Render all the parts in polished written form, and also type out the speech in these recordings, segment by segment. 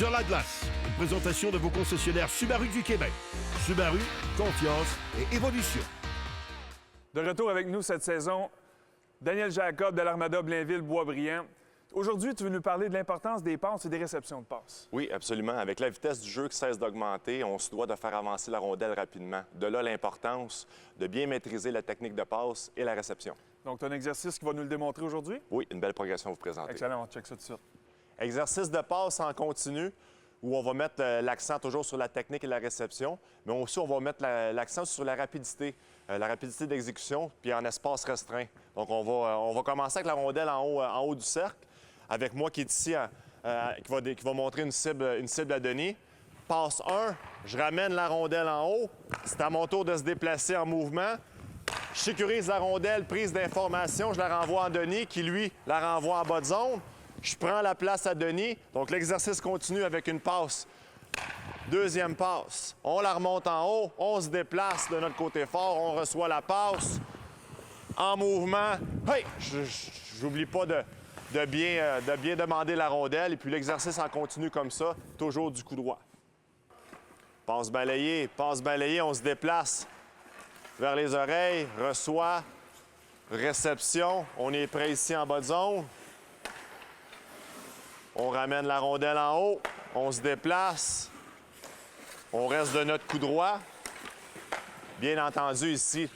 Sur la glace, une présentation de vos concessionnaires Subaru du Québec. Subaru, confiance et évolution. De retour avec nous cette saison, Daniel Jacob de l'Armada Blainville-Boisbriand. Aujourd'hui, tu veux nous parler de l'importance des passes et des réceptions de passes. Oui, absolument. Avec la vitesse du jeu qui cesse d'augmenter, on se doit de faire avancer la rondelle rapidement. De là, l'importance de bien maîtriser la technique de passe et la réception. Donc, tu as un exercice qui va nous le démontrer aujourd'hui? Oui, une belle progression à vous présenter. Excellent, on check ça tout de suite. Exercice de passe en continu, où on va mettre l'accent toujours sur la technique et la réception, mais aussi on va mettre l'accent sur la rapidité d'exécution, puis en espace restreint. Donc, on va commencer avec la rondelle en haut du cercle, avec moi qui est ici, qui va montrer une cible à Denis. Passe 1, je ramène la rondelle en haut. C'est à mon tour de se déplacer en mouvement. Je sécurise la rondelle, prise d'information, je la renvoie à Denis, qui, lui, la renvoie en bas de zone. Je prends la place à Denis. Donc, l'exercice continue avec une passe. Deuxième passe. On la remonte en haut. On se déplace de notre côté fort. On reçoit la passe. En mouvement. Hey! J'oublie pas de bien demander la rondelle. Et puis, l'exercice en continu comme ça, toujours du coup droit. Passe balayée. On se déplace vers les oreilles. Reçoit. Réception. On est prêt ici en bas de zone. On ramène la rondelle en haut, on se déplace, on reste de notre coup droit. Bien entendu, ici,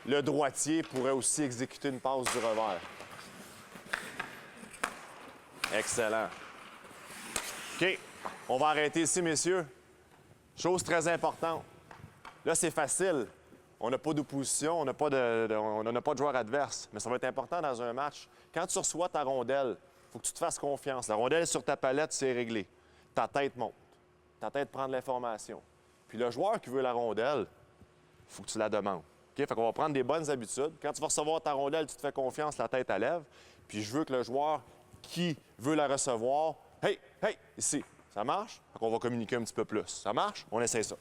le droitier pourrait aussi exécuter une passe du revers. Excellent. OK, on va arrêter ici, messieurs. Chose très importante. Là, c'est facile. On n'a pas d'opposition, on n'a pas de joueur adverse. Mais ça va être important dans un match. Quand tu reçois ta rondelle, il faut que tu te fasses confiance. La rondelle est sur ta palette, c'est réglé. Ta tête monte. Ta tête prend de l'information. Puis le joueur qui veut la rondelle, il faut que tu la demandes. OK? Fait qu'on va prendre des bonnes habitudes. Quand tu vas recevoir ta rondelle, tu te fais confiance, la tête à lèvres. Puis je veux que le joueur qui veut la recevoir, hey, ici. Ça marche? Fait qu'on va communiquer un petit peu plus. Ça marche? On essaie ça.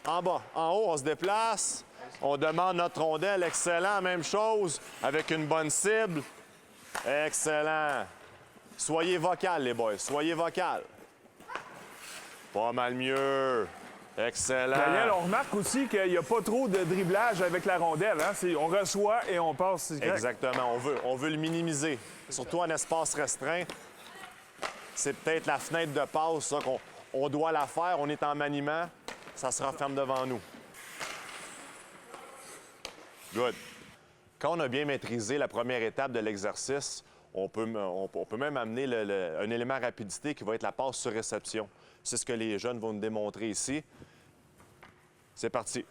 En bas, en haut, on se déplace. On demande notre rondelle. Excellent, même chose. Avec une bonne cible. Excellent. Soyez vocal, les boys. Soyez vocal. Pas mal mieux. Excellent. Daniel, on remarque aussi qu'il n'y a pas trop de dribblage avec la rondelle. Hein? On reçoit et on passe. Exactement. On veut le minimiser. Surtout en espace restreint. C'est peut-être la fenêtre de passe ça, qu'on doit la faire. On est en maniement. Ça se referme devant nous. Good. Quand on a bien maîtrisé la première étape de l'exercice, on peut même amener un élément rapidité qui va être la passe sur réception. C'est ce que les jeunes vont nous démontrer ici. C'est parti.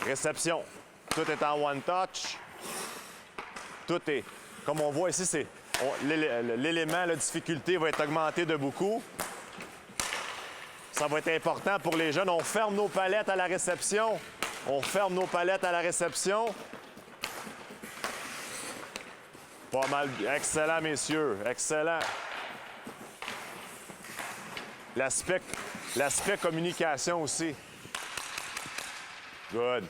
Réception. Tout est en one touch. Tout est... Comme on voit ici, l'élément, la difficulté va être augmenté de beaucoup. Ça va être important pour les jeunes. On ferme nos palettes à la réception. Pas mal. Excellent, messieurs. Excellent. L'aspect communication aussi. Good.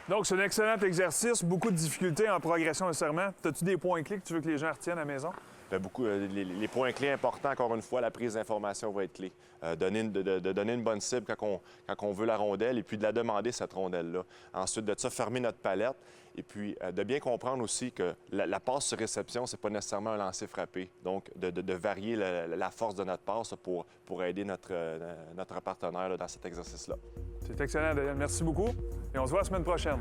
Donc, c'est un excellent exercice. Beaucoup de difficultés en progression nécessairement. As-tu des points clés que tu veux que les gens retiennent à la maison? Les points clés importants, encore une fois, la prise d'information va être clé. Donner une bonne cible quand on veut la rondelle et puis de la demander, cette rondelle-là. Ensuite de ça, fermer notre palette et puis de bien comprendre aussi que la passe sur réception, c'est pas nécessairement un lancer frappé. Donc, de varier la force de notre passe pour aider notre partenaire là, dans cet exercice-là. C'est excellent, Daniel. Merci beaucoup et on se voit la semaine prochaine.